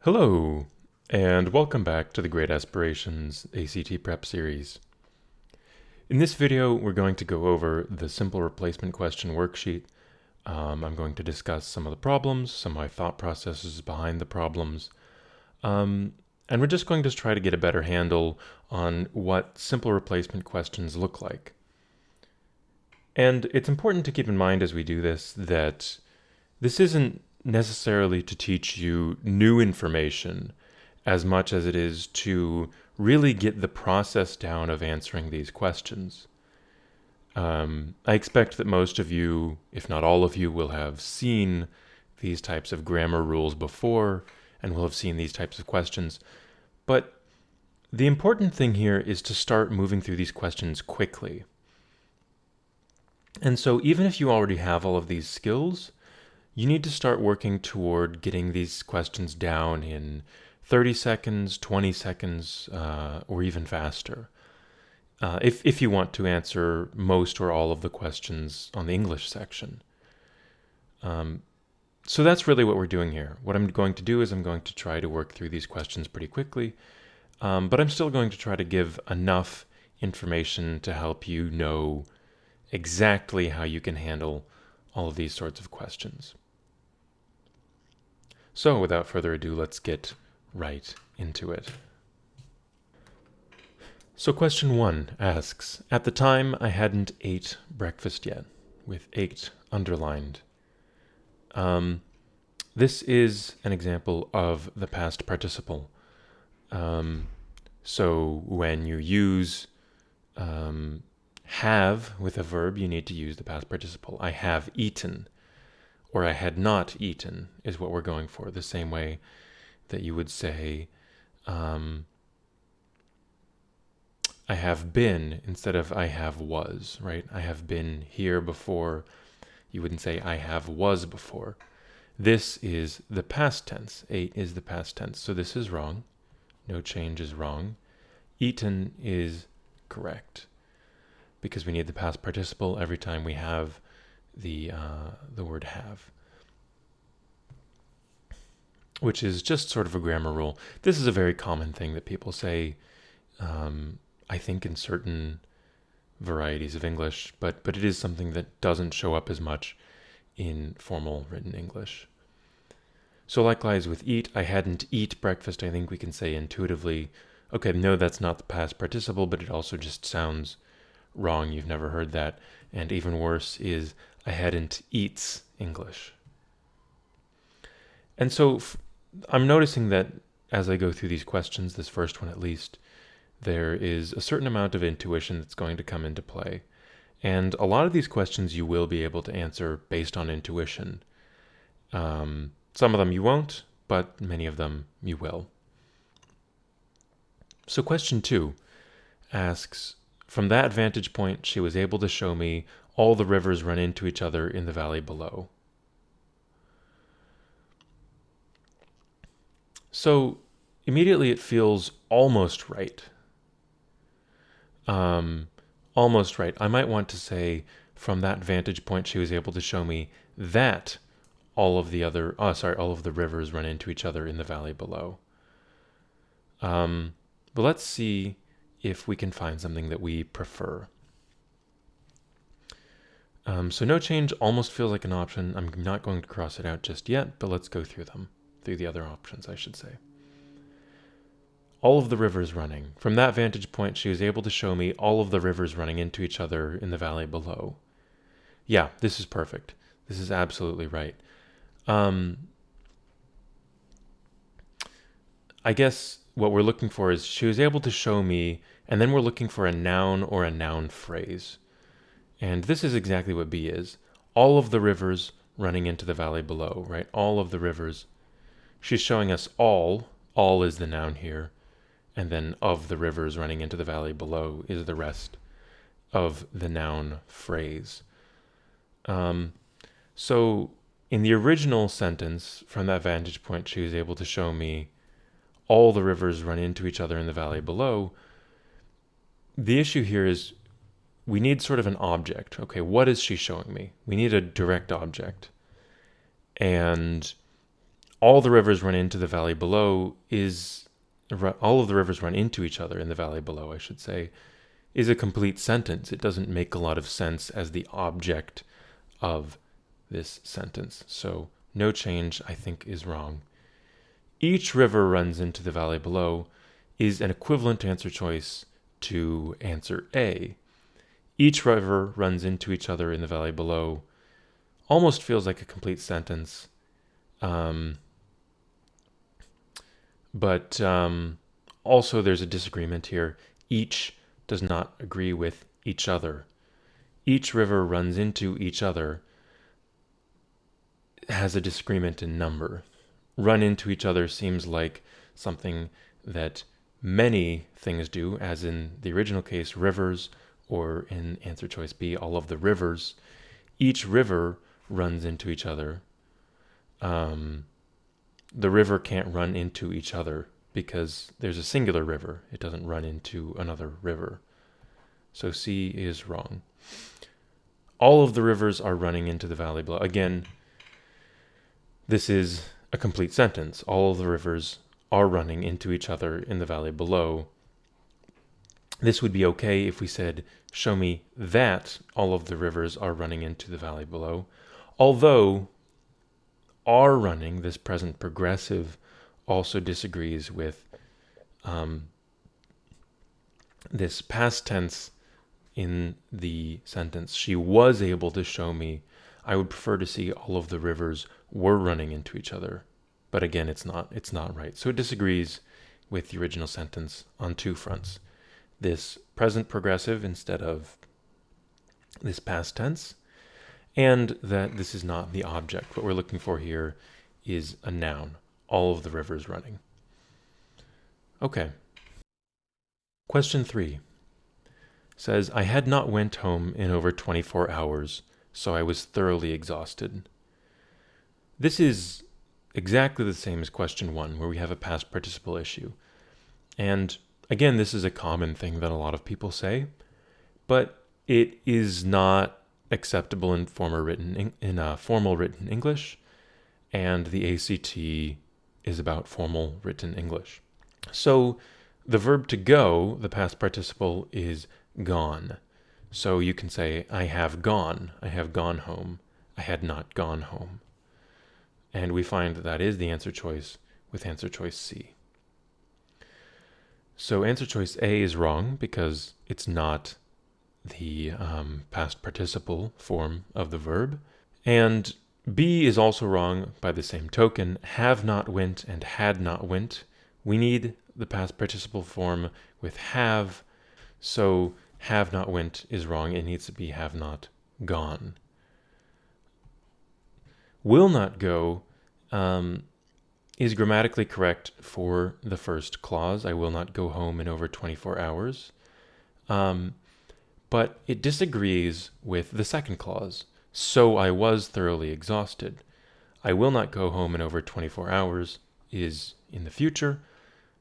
Hello, and welcome back to the Great Aspirations ACT Prep series. In this video, we're going to go over the simple replacement question worksheet. I'm going to discuss some of the problems, some of my thought processes behind the problems, and we're just going to try to get a better handle on what simple replacement questions look like. And it's important to keep in mind as we do this that this isn't necessarily to teach you new information as much as it is to really get the process down of answering these questions. I expect that most of you, if not all of you, will have seen these types of grammar rules before and will have seen these types of questions. But the important thing here is to start moving through these questions quickly. And so even if you already have all of these skills, you need to start working toward getting these questions down in 30 seconds, 20 seconds, or even faster. If you want to answer most or all of the questions on the English section. So that's really what we're doing here. What I'm going to do is I'm going to try to work through these questions pretty quickly, but I'm still going to try to give enough information to help you know exactly how you can handle all of these sorts of questions. So without further ado, let's get right into it. So question 1 asks, at the time I hadn't ate breakfast yet, with ate underlined. This is an example of the past participle. So when you use have with a verb, you need to use the past participle. I have eaten, or I had not eaten is what we're going for, the same way that you would say I have been instead of I have was, right? I have been here before. You wouldn't say I have was before. This is the past tense. Ate is the past tense. So this is wrong. No change is wrong. Eaten is correct because we need the past participle every time we have the word have, which is just sort of a grammar rule. This is a very common thing that people say, I think in certain varieties of English, but it is something that doesn't show up as much in formal written English. So likewise with eat, I hadn't eat breakfast. I think we can say intuitively, okay, no, that's not the past participle, but it also just sounds wrong. You've never heard that. And even worse is I hadn't eats English. And so I'm noticing that as I go through these questions, this first one at least, there is a certain amount of intuition that's going to come into play. And a lot of these questions you will be able to answer based on intuition. Some of them you won't, but many of them you will. So question 2 asks, from that vantage point, she was able to show me all the rivers run into each other in the valley below. So immediately it feels almost right. Almost right. I might want to say, from that vantage point, she was able to show me that all of the rivers run into each other in the valley below. But let's see if we can find something that we prefer. So no change almost feels like an option. I'm not going to cross it out just yet, but let's go through the other options, I should say. All of the rivers running. From that vantage point, she was able to show me all of the rivers running into each other in the valley below. Yeah, this is perfect. This is absolutely right. I guess what we're looking for is she was able to show me, and then we're looking for a noun or a noun phrase. And this is exactly what B is. All of the rivers running into the valley below, right? All of the rivers. She's showing us all is the noun here, and then of the rivers running into the valley below is the rest of the noun phrase. So in the original sentence, from that vantage point, she was able to show me all the rivers run into each other in the valley below. The issue here is we need sort of an object. Okay, what is she showing me? We need a direct object. And all the rivers run into the valley below is, all of the rivers run into each other in the valley below, I should say, is a complete sentence. It doesn't make a lot of sense as the object of this sentence. So no change, I think, is wrong. Each river runs into the valley below is an equivalent answer choice to answer A. Each river runs into each other in the valley below almost feels like a complete sentence. But also there's a disagreement here. Each does not agree with each other. Each river runs into each other has a disagreement in number. Run into each other seems like something that many things do, as in the original case, rivers, or in answer choice B, all of the rivers. Each river runs into each other. The river can't run into each other because there's a singular river. It doesn't run into another river. So C is wrong. All of the rivers are running into the valley below. Again, this is a complete sentence. All of the rivers are running into each other in the valley below. This would be okay if we said, show me that all of the rivers are running into the valley below. Although are running, this present progressive, also disagrees with this past tense in the sentence. She was able to show me. I would prefer to see all of the rivers were running into each other. But again, it's not right. So it disagrees with the original sentence on two fronts. This present progressive instead of this past tense, and that this is not the object. What we're looking for here is a noun. All of the rivers running. Okay. Question 3 says, I had not went home in over 24 hours, so I was thoroughly exhausted. This is exactly the same as question 1, where we have a past participle issue. And again, this is a common thing that a lot of people say, but it is not acceptable in formal written English, and the ACT is about formal written English. So the verb to go, the past participle, is gone. So you can say, I have gone home, I had not gone home. And we find that is the answer choice with answer choice C. So answer choice A is wrong because it's not the past participle form of the verb. And B is also wrong by the same token. Have not went and had not went. We need the past participle form with have. So have not went is wrong. It needs to be have not gone. Will not go is grammatically correct for the first clause. I will not go home in over 24 hours. But it disagrees with the second clause. So I was thoroughly exhausted. I will not go home in over 24 hours is in the future.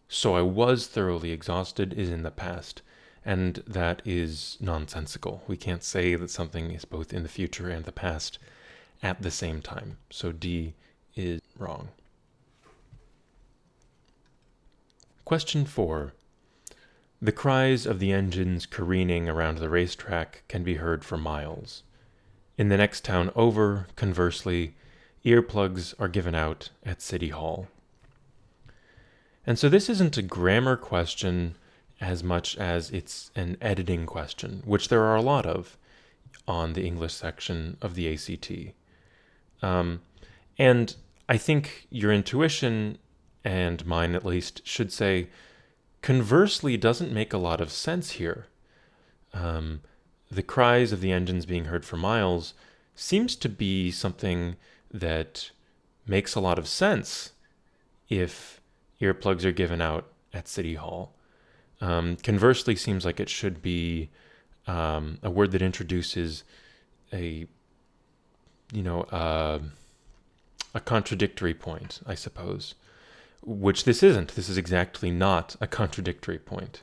So I was thoroughly exhausted is in the past. And that is nonsensical. We can't say that something is both in the future and the past at the same time. So D is wrong. Question 4. The cries of the engines careening around the racetrack can be heard for miles. In the next town over, conversely, earplugs are given out at City Hall. And so this isn't a grammar question as much as it's an editing question, which there are a lot of on the English section of the ACT. And I think your intuition, and mine at least, should say, conversely doesn't make a lot of sense here. The cries of the engines being heard for miles seems to be something that makes a lot of sense if earplugs are given out at City Hall. Conversely seems like it should be a word that introduces a contradictory point, I suppose, which this isn't. This is exactly not a contradictory point.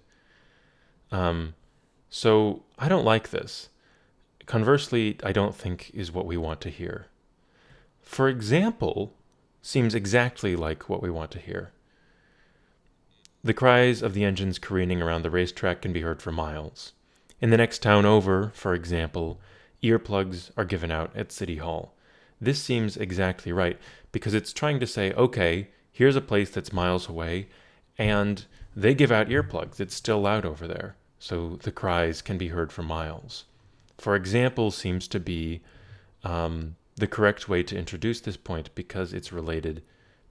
So I don't like this. Conversely, I don't think is what we want to hear. For example, seems exactly like what we want to hear. The cries of the engines careening around the racetrack can be heard for miles. In the next town over, for example, earplugs are given out at City Hall. This seems exactly right, because it's trying to say, okay, here's a place that's miles away, and they give out earplugs. It's still loud over there, so the cries can be heard for miles. For example seems to be the correct way to introduce this point because it's related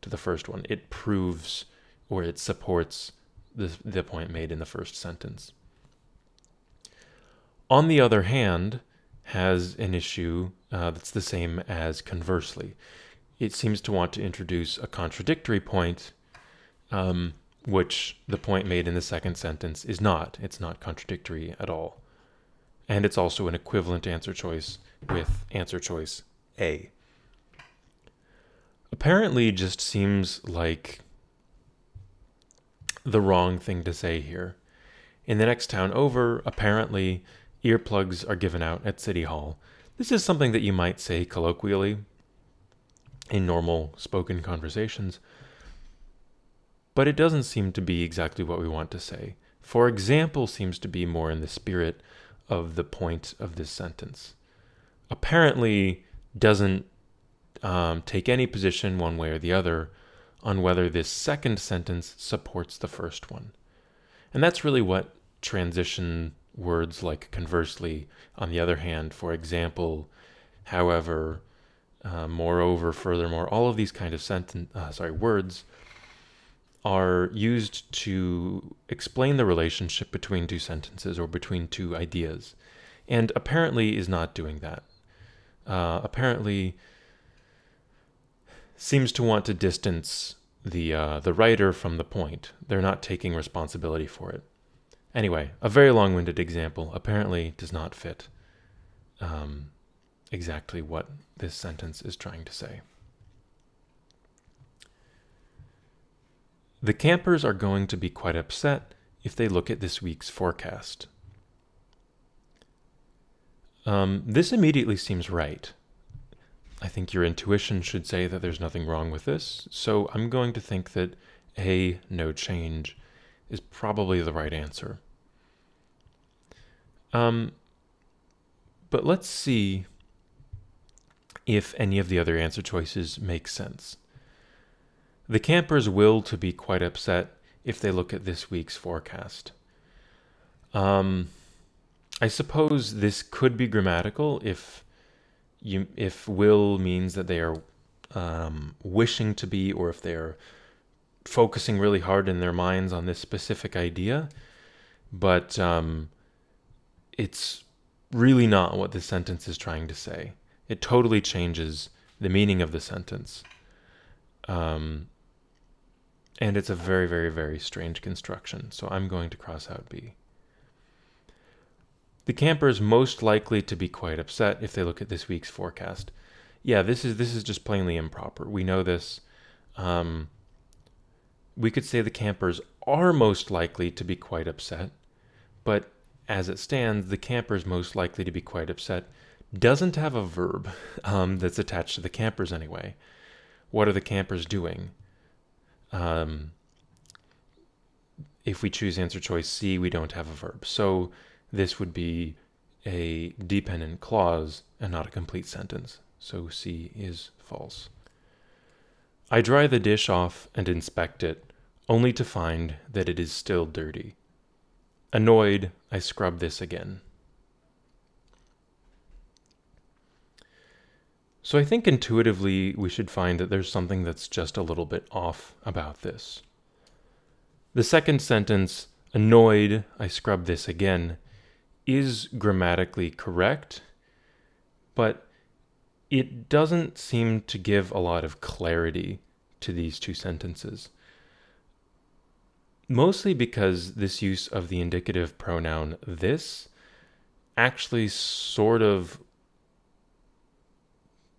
to the first one. It proves or it supports the point made in the first sentence. On the other hand, has an issue that's the same as conversely. It seems to want to introduce a contradictory point, which the point made in the second sentence is not. It's not contradictory at all. And it's also an equivalent answer choice with answer choice A. Apparently just seems like the wrong thing to say here. In the next town over, apparently, earplugs are given out at City Hall. This is something that you might say colloquially in normal spoken conversations, but it doesn't seem to be exactly what we want to say. For example seems to be more in the spirit of the point of this sentence. Apparently doesn't take any position one way or the other on whether this second sentence supports the first one. And that's really what transition words like conversely, on the other hand, for example, however, moreover, furthermore, all of these kind of words are used to explain the relationship between two sentences or between two ideas. And apparently is not doing that. Apparently seems to want to distance the writer from the point. They're not taking responsibility for it. Anyway, a very long-winded example apparently does not fit exactly what this sentence is trying to say. The campers are going to be quite upset if they look at this week's forecast. This immediately seems right. I think your intuition should say that there's nothing wrong with this, so I'm going to think that A, no change, is probably the right answer. But let's see if any of the other answer choices make sense. The campers will to be quite upset if they look at this week's forecast. I suppose this could be grammatical if will means that they are wishing to be, or if they're focusing really hard in their minds on this specific idea. But it's really not what this sentence is trying to say. It totally changes the meaning of the sentence. And it's a very, very, very strange construction. So I'm going to cross out B. The campers most likely to be quite upset if they look at this week's forecast. Yeah, this is just plainly improper. We know this. We could say the campers are most likely to be quite upset, but as it stands, the campers most likely to be quite upset doesn't have a verb that's attached to the campers anyway. What are the campers doing? If we choose answer choice C, we don't have a verb. So this would be a dependent clause and not a complete sentence. So C is false. I dry the dish off and inspect it, only to find that it is still dirty. Annoyed, I scrub this again. So I think intuitively we should find that there's something that's just a little bit off about this. The second sentence, annoyed, I scrub this again, is grammatically correct, but it doesn't seem to give a lot of clarity to these two sentences. Mostly because this use of the indicative pronoun this actually sort of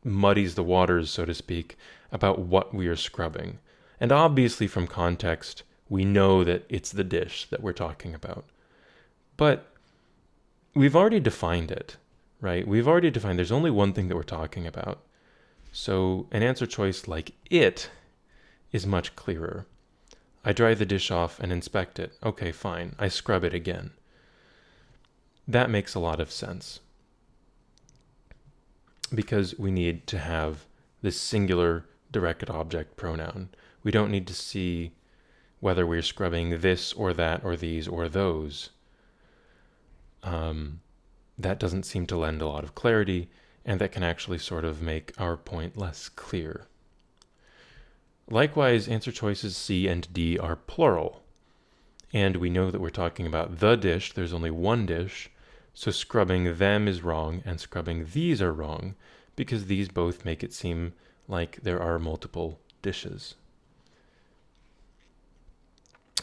muddies the waters, so to speak, about what we are scrubbing. And obviously from context, we know that it's the dish that we're talking about. But we've already defined it, right? We've already defined there's only one thing that we're talking about. So an answer choice like it is much clearer. I dry the dish off and inspect it. Okay, fine. I scrub it again. That makes a lot of sense, because we need to have this singular directed object pronoun. We don't need to see whether we're scrubbing this or that or these or those. That doesn't seem to lend a lot of clarity, and that can actually sort of make our point less clear. Likewise, answer choices C and D are plural, and we know that we're talking about the dish. There's only one dish, so scrubbing them is wrong, and scrubbing these are wrong, because these both make it seem like there are multiple dishes.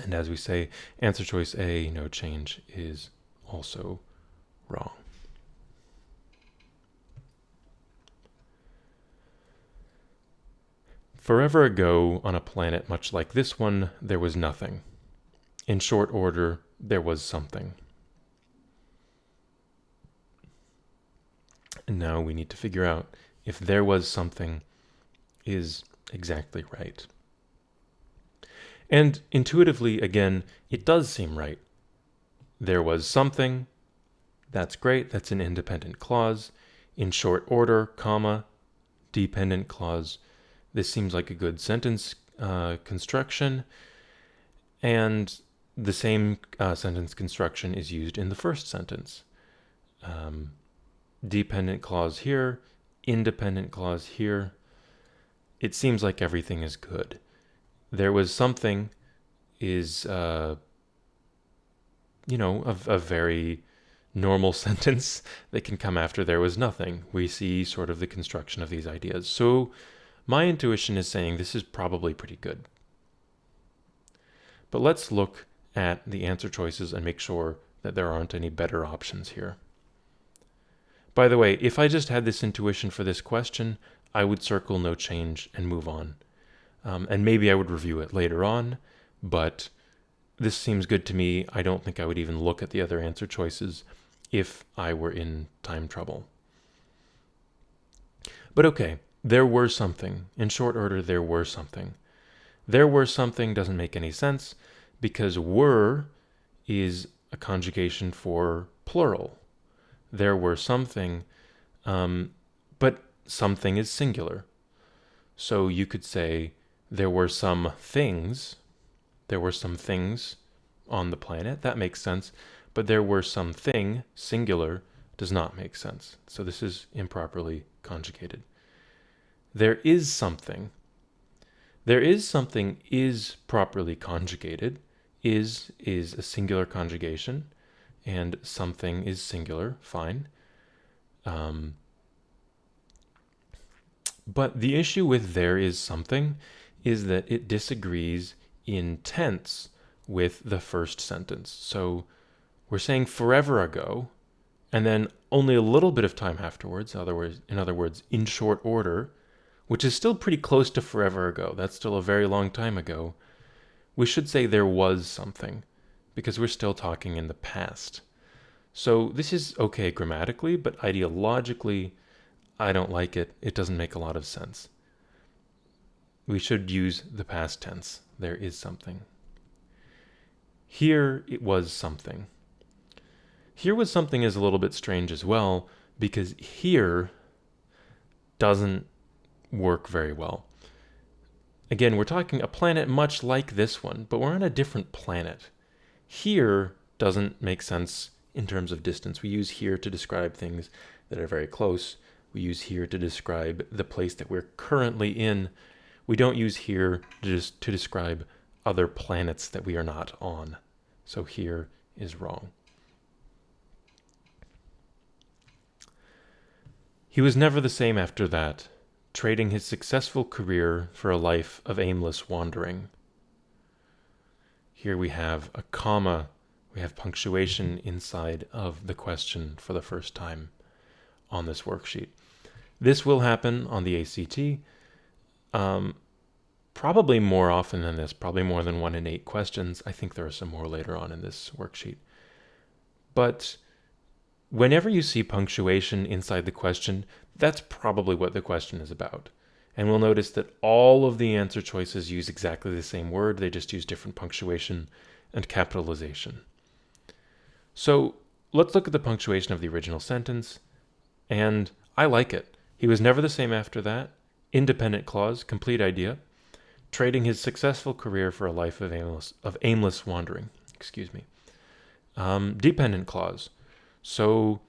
And as we say, answer choice A, no change, is also wrong. Forever ago, on a planet much like this one, there was nothing. In short order, there was something. And now we need to figure out if there was something is exactly right. And intuitively, again, it does seem right. There was something. That's great. That's an independent clause. In short order, comma, dependent clause. This seems like a good sentence construction. And the same sentence construction is used in the first sentence. Dependent clause here, independent clause here. It seems like everything is good. There was something is, a very normal sentence that can come after there was nothing. We see sort of the construction of these ideas. So my intuition is saying this is probably pretty good. But let's look at the answer choices and make sure that there aren't any better options here. By the way, if I just had this intuition for this question, I would circle no change and move on. And maybe I would review it later on, but this seems good to me. I don't think I would even look at the other answer choices if I were in time trouble. But okay, there were something. In short order, there were something. There were something doesn't make any sense because were is a conjugation for plural. There were something, but something is singular. So you could say there were some things. There were some things on the planet. That makes sense. But there were something, singular, does not make sense. So this is improperly conjugated. There is something. There is something is properly conjugated. Is a singular conjugation, and something is singular, fine. But the issue with there is something is that it disagrees in tense with the first sentence. So we're saying forever ago, and then only a little bit of time afterwards, in other words, in short order, which is still pretty close to forever ago. That's still a very long time ago. We should say there was something, because we're still talking in the past. So this is okay grammatically, but ideologically, I don't like it. It doesn't make a lot of sense. We should use the past tense. There is something. Here it was something. Here was something is a little bit strange as well, because here doesn't work very well. Again, we're talking a planet much like this one, but we're on a different planet. Here doesn't make sense in terms of distance. We use here to describe things that are very close. We use here to describe the place that we're currently in. We don't use here to describe other planets that we are not on. So here is wrong. He was never the same after that, trading his successful career for a life of aimless wandering. Here we have a comma. We have punctuation inside of the question for the first time on this worksheet. This will happen on the ACT, probably more often than this, probably more than 1 in 8 questions. I think there are some more later on in this worksheet. But whenever you see punctuation inside the question, that's probably what the question is about. And we'll notice that all of the answer choices use exactly the same word. They just use different punctuation and capitalization. So let's look at the punctuation of the original sentence. And I like it. He was never the same after that. Independent clause, complete idea. Trading his successful career for a life of aimless wandering. Excuse me. Dependent clause. So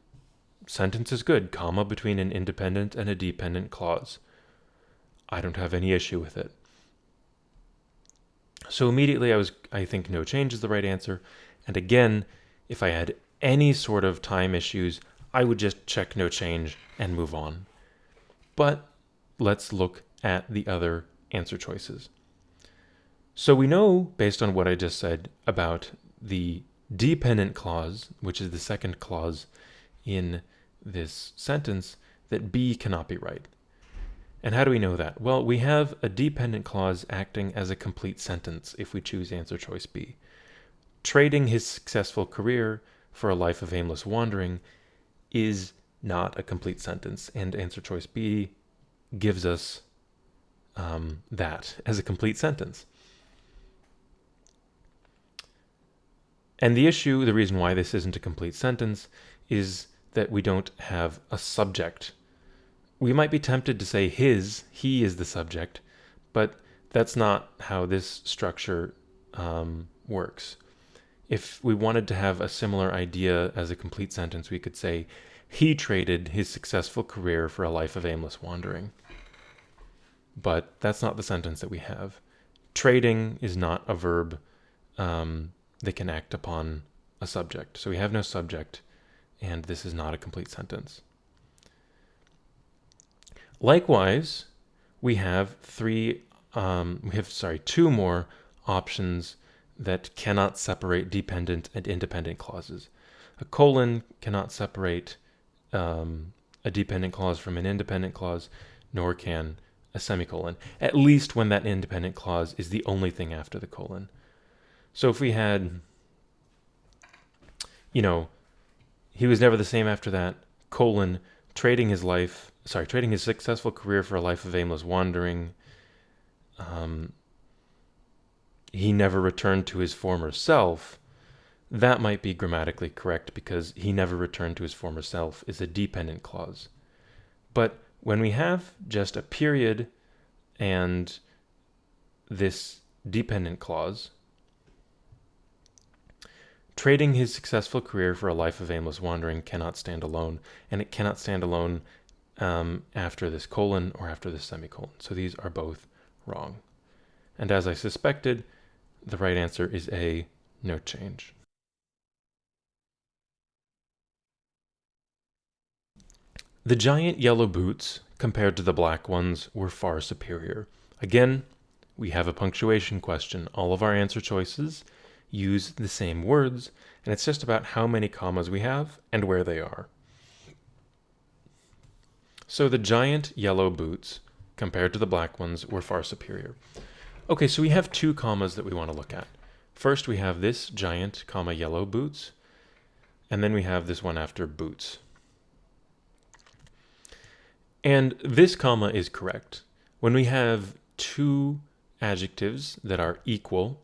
sentence is good, comma between an independent and a dependent clause. I don't have any issue with it. So immediately I think no change is the right answer. And again, if I had any sort of time issues, I would just check no change and move on. But let's look at the other answer choices. So we know, based on what I just said, about the dependent clause, which is the second clause in this sentence, that B cannot be right. And how do we know that? Well, we have a dependent clause acting as a complete sentence if we choose answer choice B. Trading his successful career for a life of aimless wandering is not a complete sentence, and answer choice B gives us that as a complete sentence. And the issue, the reason why this isn't a complete sentence, is that we don't have a subject. We might be tempted to say he is the subject, but that's not how this structure works. If we wanted to have a similar idea as a complete sentence, we could say, he traded his successful career for a life of aimless wandering. But that's not the sentence that we have. Trading is not a verb that can act upon a subject. So we have no subject, and this is not a complete sentence. Likewise, we have two more options that cannot separate dependent and independent clauses. A colon cannot separate a dependent clause from an independent clause, nor can a semicolon, at least when that independent clause is the only thing after the colon. So if we had, he was never the same after that, colon, trading his successful career for a life of aimless wandering, he never returned to his former self, that might be grammatically correct because he never returned to his former self is a dependent clause. But when we have just a period and this dependent clause, trading his successful career for a life of aimless wandering cannot stand alone, and it cannot stand alone after this colon or after this semicolon. So these are both wrong. And as I suspected, the right answer is A, no change. The giant yellow boots, compared to the black ones, were far superior. Again, we have a punctuation question. All of our answer choices use the same words, and it's just about how many commas we have and where they are. So the giant yellow boots, compared to the black ones, were far superior. Okay, so we have two commas that we want to look at. First, we have this giant, comma, yellow boots, and then we have this one after boots. And this comma is correct. When we have two adjectives that are equal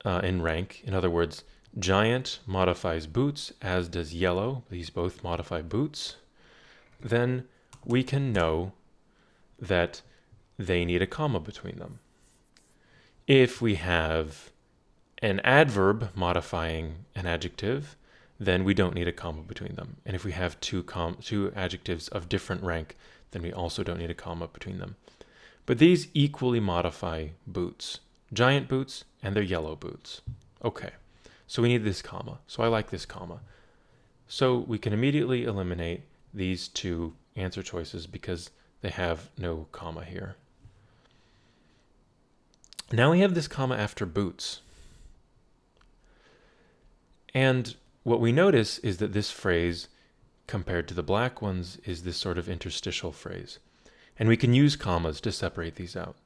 in rank, in other words, giant modifies boots, as does yellow, these both modify boots, then we can know that they need a comma between them. If we have an adverb modifying an adjective, then we don't need a comma between them. And if we have two adjectives of different rank, then we also don't need a comma between them. But these equally modify boots, giant boots and their yellow boots. Okay, so we need this comma. So I like this comma. So we can immediately eliminate these two answer choices because they have no comma here. Now we have this comma after boots. And what we notice is that this phrase, compared to the black ones, is this sort of interstitial phrase. And we can use commas to separate these out.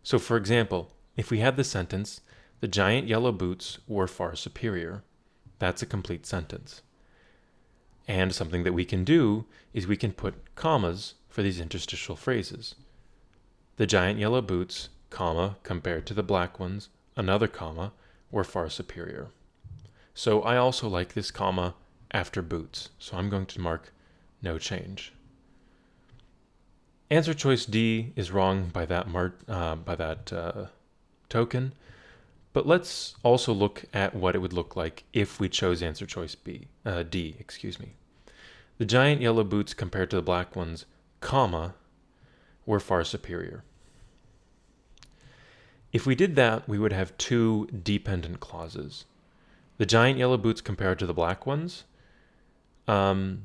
So for example, if we had the sentence, the giant yellow boots were far superior, that's a complete sentence. And something that we can do is we can put commas for these interstitial phrases. The giant yellow boots, comma, compared to the black ones, another comma, were far superior. So I also like this comma after boots, so I'm going to mark no change. Answer choice D is wrong by that token, but let's also look at what it would look like if we chose answer choice D. The giant yellow boots compared to the black ones, comma, were far superior. If we did that, we would have two dependent clauses. The giant yellow boots compared to the black ones has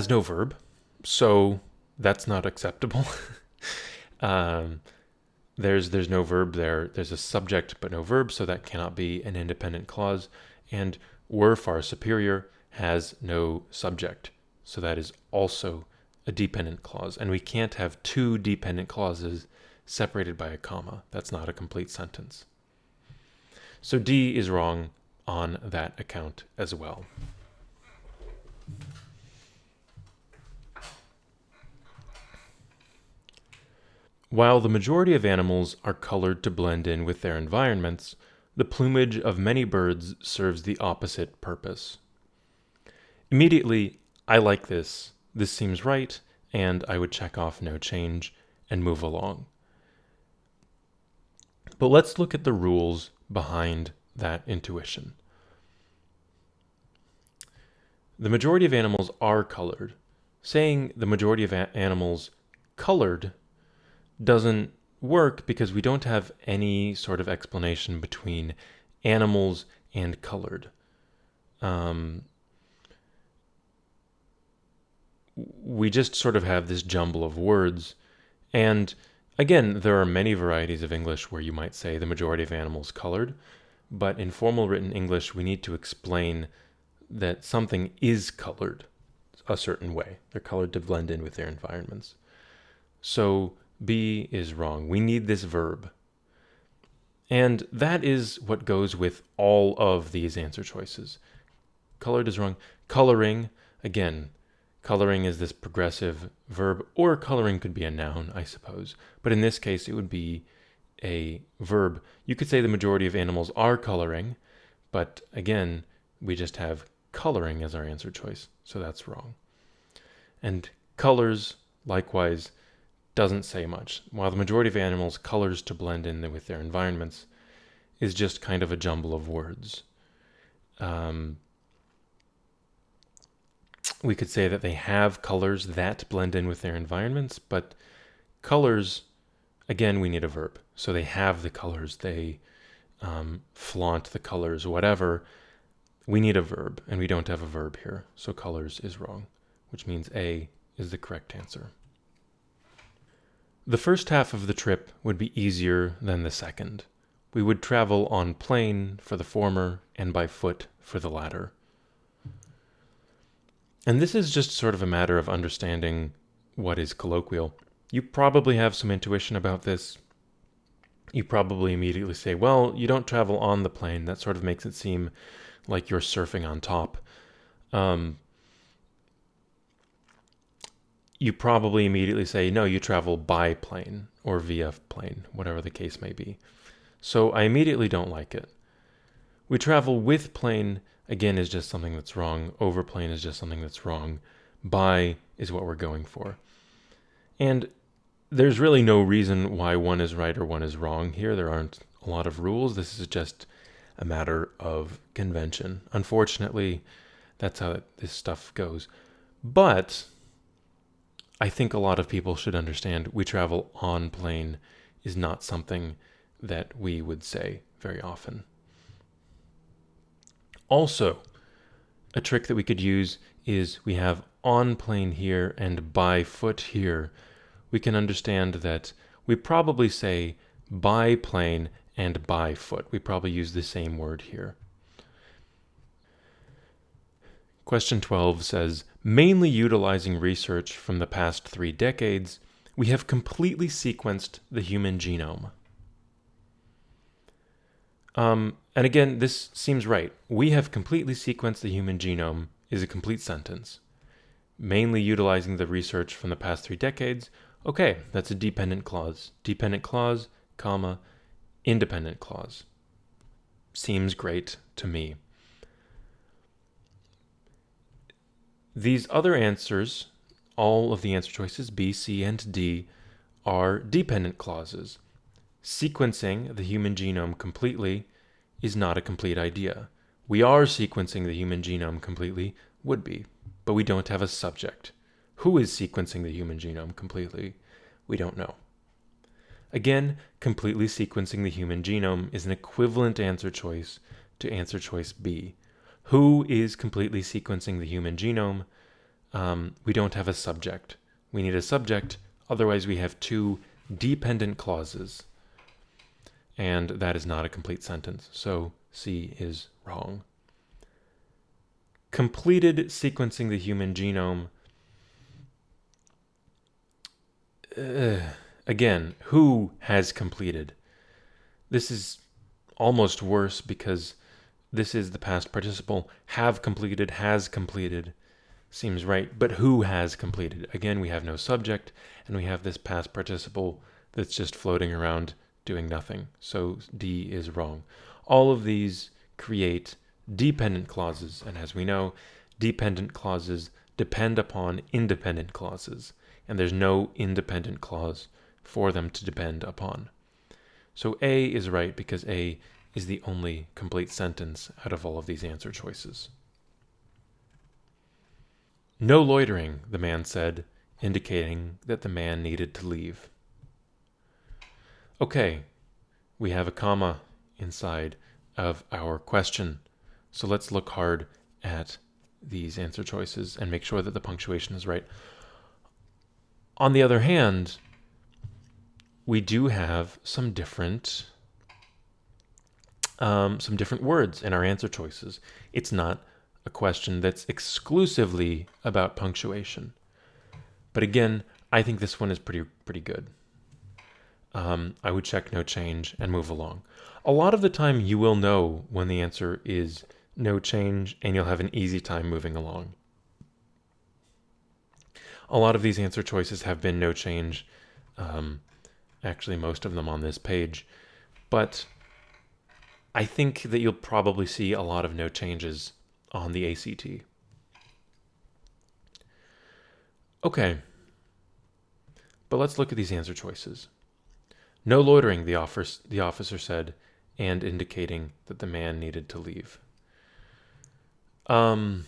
no verb, so that's not acceptable. There's no verb there. There's a subject but no verb, so that cannot be an independent clause. And were far superior has no subject, so that is also a dependent clause. And we can't have two dependent clauses separated by a comma. That's not a complete sentence. So D is wrong on that account as well. While the majority of animals are colored to blend in with their environments, the plumage of many birds serves the opposite purpose. Immediately, I like this. This seems right, and I would check off no change and move along. But let's look at the rules behind that intuition. The majority of animals are colored. Saying the majority of animals colored doesn't work because we don't have any sort of explanation between animals and colored. We just sort of have this jumble of words. And again, there are many varieties of English where you might say the majority of animals colored, but in formal written English, we need to explain that something is colored a certain way. They're colored to blend in with their environments. So B is wrong. We need this verb. And that is what goes with all of these answer choices. Colored is wrong. Coloring, again, coloring is this progressive verb, or coloring could be a noun, I suppose. But in this case, it would be a verb. You could say the majority of animals are coloring, but again, we just have coloring as our answer choice, so that's wrong. And colors, likewise, doesn't say much. While the majority of animals colors to blend in with their environments is just kind of a jumble of words. We could say that they have colors that blend in with their environments, but colors, again, we need a verb. So they have the colors, they flaunt the colors, whatever. We need a verb, and we don't have a verb here. So colors is wrong, which means A is the correct answer. The first half of the trip would be easier than the second. We would travel on plane for the former and by foot for the latter. And this is just sort of a matter of understanding what is colloquial. You probably have some intuition about this. You probably immediately say, well, you don't travel on the plane. That sort of makes it seem like you're surfing on top. You probably immediately say, no, you travel by plane or via plane, whatever the case may be. So I immediately don't like it. We travel with plane, again, is just something that's wrong. Over plane is just something that's wrong. By is what we're going for. And there's really no reason why one is right or one is wrong here. There aren't a lot of rules. This is just a matter of convention. Unfortunately, that's how this stuff goes. But I think a lot of people should understand we travel on plane is not something that we would say very often. Also, a trick that we could use is we have on plane here and by foot here. We can understand that we probably say by plane and by foot. We probably use the same word here. Question 12 says, mainly utilizing research from the past 3 decades, we have completely sequenced the human genome. And again, this seems right. We have completely sequenced the human genome is a complete sentence. Mainly utilizing the research from the past 3 decades, Okay, that's a dependent clause. Dependent clause, comma, independent clause. Seems great to me. These other answers, all of the answer choices, B, C, and D, are dependent clauses. Sequencing the human genome completely is not a complete idea. We are sequencing the human genome completely, would be, but we don't have a subject. Who is sequencing the human genome completely? We don't know. Again, completely sequencing the human genome is an equivalent answer choice to answer choice B. Who is completely sequencing the human genome? We don't have a subject. We need a subject, otherwise we have two dependent clauses. And that is not a complete sentence, so C is wrong. Completed sequencing the human genome. Again, who has completed? This is almost worse because this is the past participle. Have completed, has completed. Seems right, but who has completed? Again, we have no subject, and we have this past participle that's just floating around doing nothing. So D is wrong. All of these create dependent clauses, and as we know, dependent clauses depend upon independent clauses, and there's no independent clause for them to depend upon. So A is right because A is the only complete sentence out of all of these answer choices. No loitering, the man said, indicating that the man needed to leave. Okay, we have a comma inside of our question. So let's look hard at these answer choices and make sure that the punctuation is right. On the other hand, we do have some different words in our answer choices. It's not a question that's exclusively about punctuation. But again, I think this one is pretty good. I would check no change and move along. A lot of the time you will know when the answer is no change and you'll have an easy time moving along. A lot of these answer choices have been no change, actually most of them on this page, but I think that you'll probably see a lot of no changes on the ACT. Okay, but let's look at these answer choices. No loitering, the officer said, and indicating that the man needed to leave. Yeah,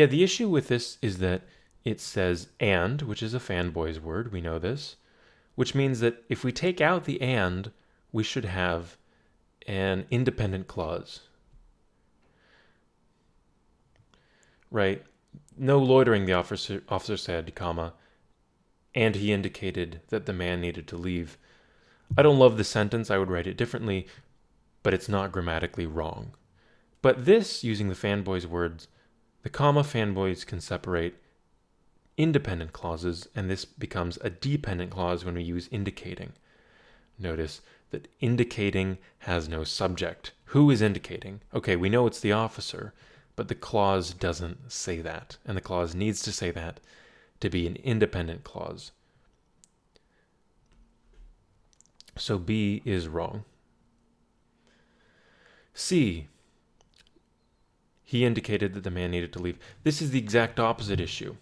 the issue with this is that it says and, which is a fanboy's word, we know this, which means that if we take out the and, we should have an independent clause. Right? No loitering, the officer said, comma, and he indicated that the man needed to leave. I don't love the sentence, I would write it differently, but it's not grammatically wrong. But this, using the fanboy's words, the comma fanboys can separate independent clauses, and this becomes a dependent clause when we use indicating. Notice that indicating has no subject. Who is indicating? Okay, we know it's the officer, but the clause doesn't say that, and the clause needs to say that to be an independent clause. So B is wrong. C, he indicated that the man needed to leave. This is the exact opposite issue.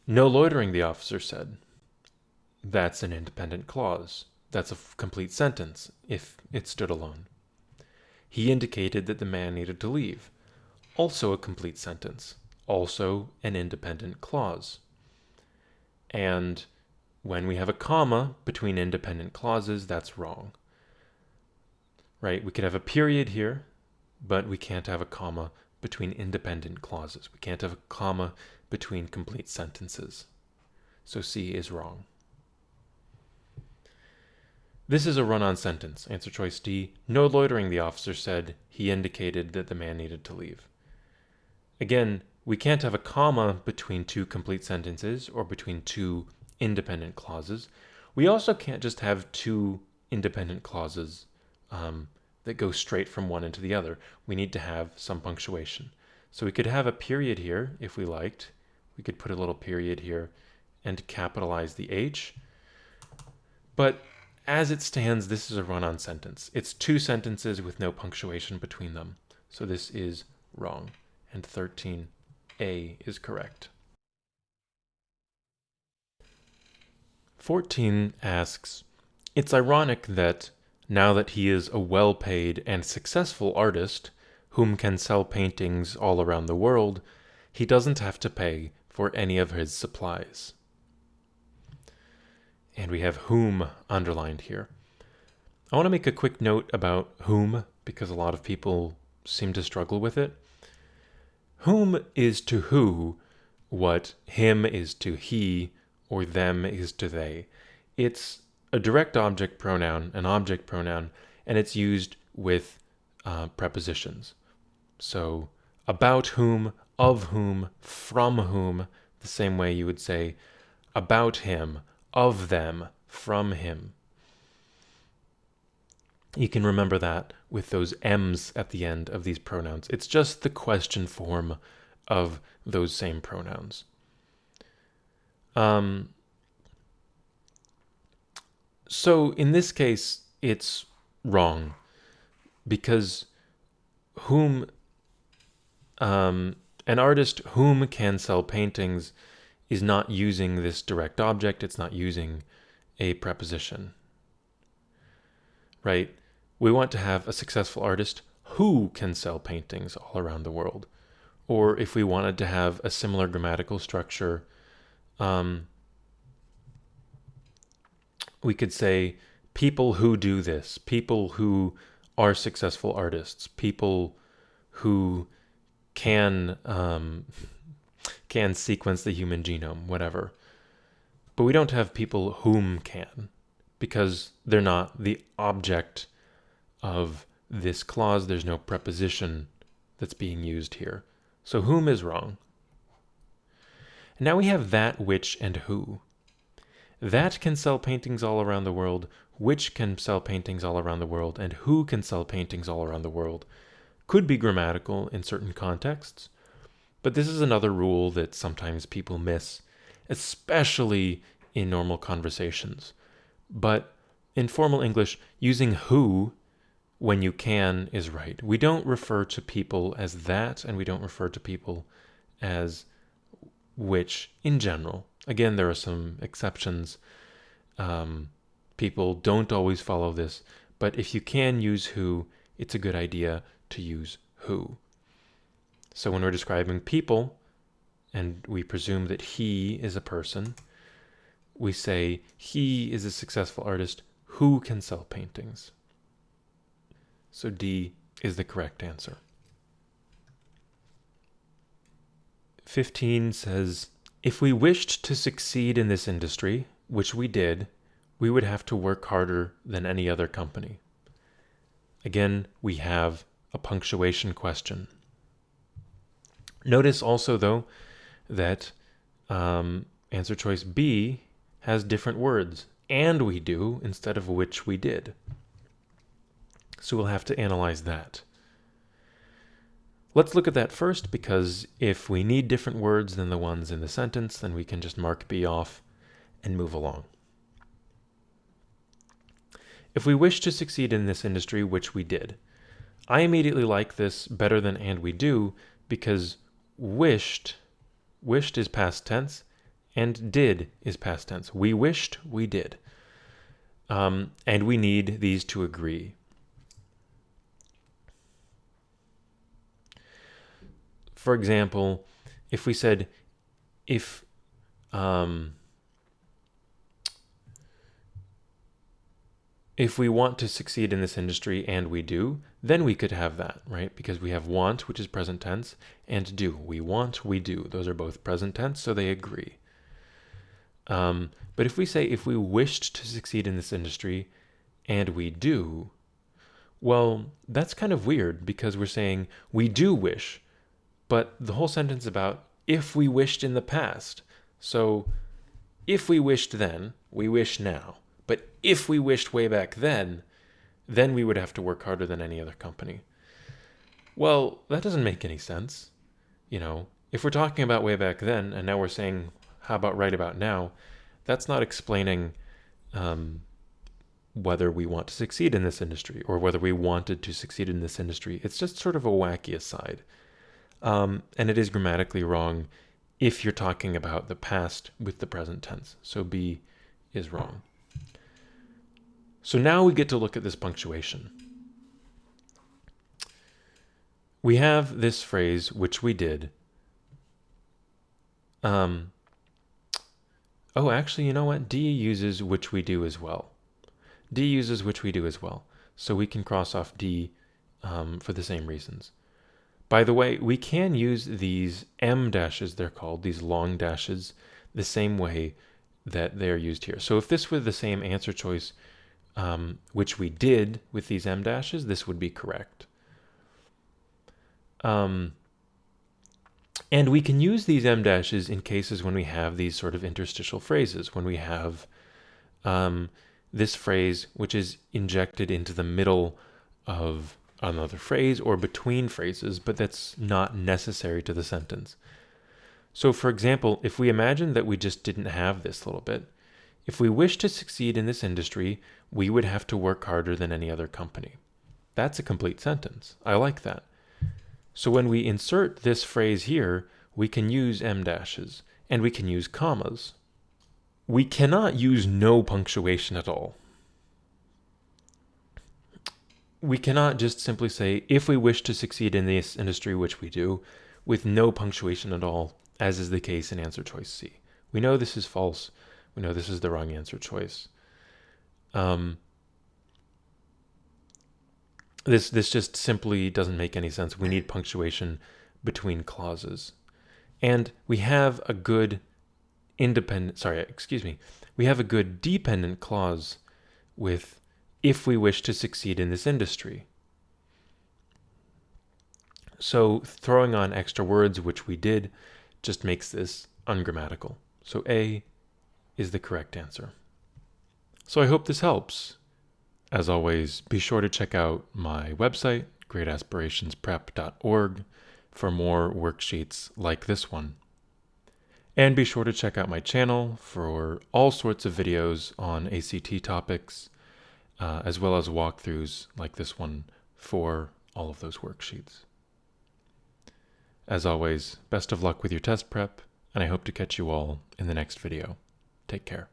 No loitering, the officer said. That's an independent clause. That's a complete sentence if it stood alone. He indicated that the man needed to leave. Also a complete sentence. Also an independent clause. And when we have a comma between independent clauses, that's wrong. Right? We could have a period here, but we can't have a comma between independent clauses. We can't have a comma between complete sentences. So C is wrong. This is a run-on sentence. Answer choice D. No loitering, the officer said. He indicated that the man needed to leave. Again, we can't have a comma between two complete sentences or between two independent clauses. We also can't just have two independent clauses that go straight from one into the other. We need to have some punctuation. So we could have a period here if we liked. We could put a little period here and capitalize the H. But as it stands, this is a run-on sentence. It's two sentences with no punctuation between them. So this is wrong. And 13A is correct. 14 asks, it's ironic that now that he is a well-paid and successful artist whom can sell paintings all around the world, he doesn't have to pay for any of his supplies. And we have whom underlined here. I want to make a quick note about whom because a lot of people seem to struggle with it. Whom is to who what him is to he or them is to they. It's a direct object pronoun, an object pronoun, and it's used with prepositions. So about whom, of whom, from whom, the same way you would say about him, of them, from him. You can remember that with those M's at the end of these pronouns. It's just the question form of those same pronouns. So in this case, it's wrong because whom an artist whom can sell paintings is not using this direct object. It's not using a preposition, right? We want to have a successful artist who can sell paintings all around the world. Or if we wanted to have a similar grammatical structure, we could say people who do this, people who are successful artists, people who can sequence the human genome, whatever. But we don't have people whom can, because they're not the object of this clause. There's no preposition that's being used here. So whom is wrong. And now we have that, which, and who. That can sell paintings all around the world, which can sell paintings all around the world, and who can sell paintings all around the world could be grammatical in certain contexts. But this is another rule that sometimes people miss, especially in normal conversations. But in formal English, using who when you can is right. We don't refer to people as that, and we don't refer to people as which in general. Again, there are some exceptions. People don't always follow this, but if you can use who, it's a good idea to use who. So when we're describing people, and we presume that he is a person, we say he is a successful artist who can sell paintings. So D is the correct answer. 15 says, if we wished to succeed in this industry, which we did, we would have to work harder than any other company. Again, we have a punctuation question. Notice also, though, that answer choice B has different words, and we do, instead of which we did. So we'll have to analyze that. Let's look at that first, because if we need different words than the ones in the sentence, then we can just mark B off and move along. If we wish to succeed in this industry, which we did, I immediately like this better than and we do, because wished is past tense, and did is past tense. We wished, we did. And we need these to agree. For example, if we said, if we want to succeed in this industry and we do, then we could have that, right? Because we have want, which is present tense, and do. We want, we do. Those are both present tense, so they agree. But if we say, if we wished to succeed in this industry and we do, well, that's kind of weird because we're saying we do wish, but the whole sentence is about if we wished in the past. So if we wished then, we wish now. But if we wished way back then we would have to work harder than any other company. Well, that doesn't make any sense. You know, If we're talking about way back then, and now we're saying, how about right about now, that's not explaining whether we want to succeed in this industry or whether we wanted to succeed in this industry. It's just sort of a wacky aside. And it is grammatically wrong if you're talking about the past with the present tense. So B is wrong. So now we get to look at this punctuation. We have this phrase, which we did. Oh, actually, you know what? D uses which we do as well. D uses which we do as well. So we can cross off D for the same reasons. By the way, we can use these M dashes, they're called, these long dashes, the same way that they're used here. So if this were the same answer choice, which we did with these M dashes, this would be correct. And we can use these M dashes in cases when we have these sort of interstitial phrases, when we have this phrase which is injected into the middle of another phrase or between phrases, but that's not necessary to the sentence. So for example, if we imagine that we just didn't have this little bit, if we wish to succeed in this industry, we would have to work harder than any other company. That's a complete sentence. I like that. So when we insert this phrase here, we can use M dashes and we can use commas. We cannot use no punctuation at all. We cannot just simply say, if we wish to succeed in this industry, which we do, with no punctuation at all, as is the case in answer choice C. We know this is false. We know this is the wrong answer choice. This just simply doesn't make any sense. We need punctuation between clauses. And we have a good we have a good dependent clause with if we wish to succeed in this industry. So throwing on extra words, which we did, just makes this ungrammatical. So A is the correct answer. So I hope this helps. As always, be sure to check out my website, greataspirationsprep.org, for more worksheets like this one. And be sure to check out my channel for all sorts of videos on ACT topics, as well as walkthroughs like this one for all of those worksheets. As always, best of luck with your test prep, and I hope to catch you all in the next video. Take care.